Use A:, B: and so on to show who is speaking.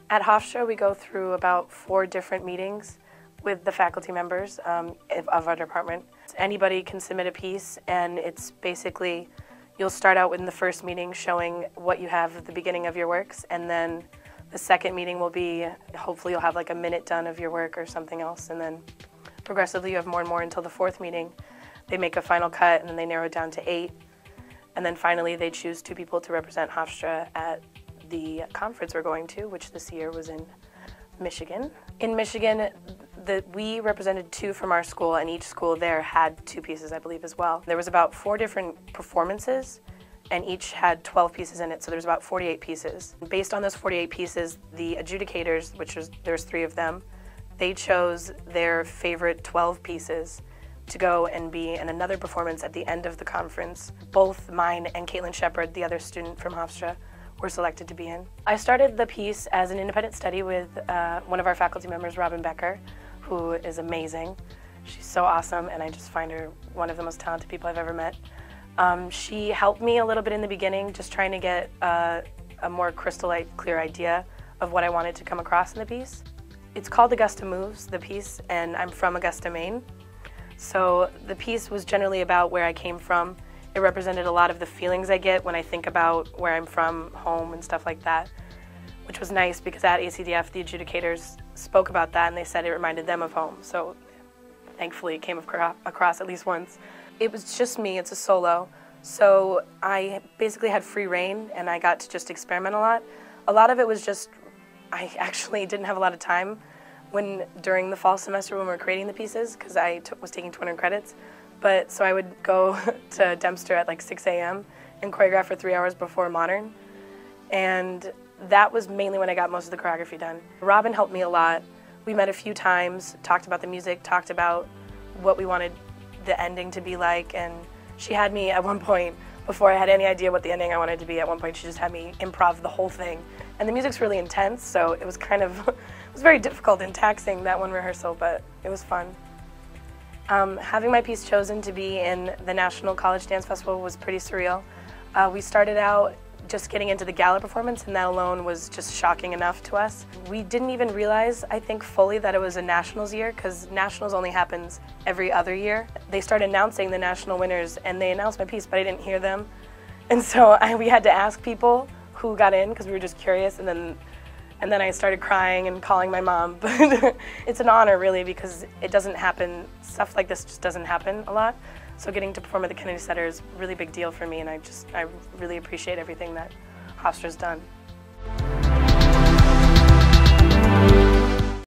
A: At Hofstra, we go through about 4 different meetings with the faculty members of our department. Anybody can submit a piece, and it's basically, you'll start out in the first meeting showing what you have at the beginning of your works, and then the second meeting will be, hopefully you'll have like a minute done of your work or something else, and then progressively you have more and more until the 4th meeting. They make a final cut, and then they narrow it down to 8, and then finally they choose 2 people to represent Hofstra at the conference we're going to, which this year was in Michigan. In Michigan, we represented 2 from our school, and each school there had 2 pieces, I believe, as well. There was about 4 different performances, and each had 12 pieces in it, so there was about 48 pieces. Based on those 48 pieces, the adjudicators, there's 3 of them, they chose their favorite 12 pieces to go and be in another performance at the end of the conference. Both mine and Caitlin Shepard, the other student from Hofstra, were selected to be in. I started the piece as an independent study with one of our faculty members, Robin Becker, who is amazing. She's so awesome, and I just find her one of the most talented people I've ever met. She helped me a little bit in the beginning, just trying to get a more clear idea of what I wanted to come across in the piece. It's called Augusta Moves, the piece, and I'm from Augusta, Maine. So the piece was generally about where I came from. It represented a lot of the feelings I get when I think about where I'm from, home, and stuff like that, which was nice because at ACDF the adjudicators spoke about that and they said it reminded them of home. So thankfully it came across at least once. It was just me, it's a solo, so I basically had free reign and I got to just experiment a lot. A lot of it was just, I actually didn't have a lot of time during the fall semester when we were creating the pieces because I was taking 200 credits. But so I would go to Dempster at like 6 a.m. and choreograph for 3 hours before Modern. And that was mainly when I got most of the choreography done. Robin helped me a lot. We met a few times, talked about the music, talked about what we wanted the ending to be like. And she had me at one point, before I had any idea what the ending I wanted to be, at one point she just had me improv the whole thing. And the music's really intense, so it was kind of, it was very difficult and taxing, that one rehearsal, but it was fun. Having my piece chosen to be in the National College Dance Festival was pretty surreal. We started out just getting into the gala performance, and that alone was just shocking enough to us. We didn't even realize, I think, fully that it was a Nationals year, because Nationals only happens every other year. They started announcing the national winners, and they announced my piece, but I didn't hear them. And so we had to ask people who got in, because we were just curious, and then I started crying and calling my mom. But it's an honor, really, because it doesn't happen, stuff like this just doesn't happen a lot. So getting to perform at the Kennedy Center is a really big deal for me, and I really appreciate everything that Hofstra's done.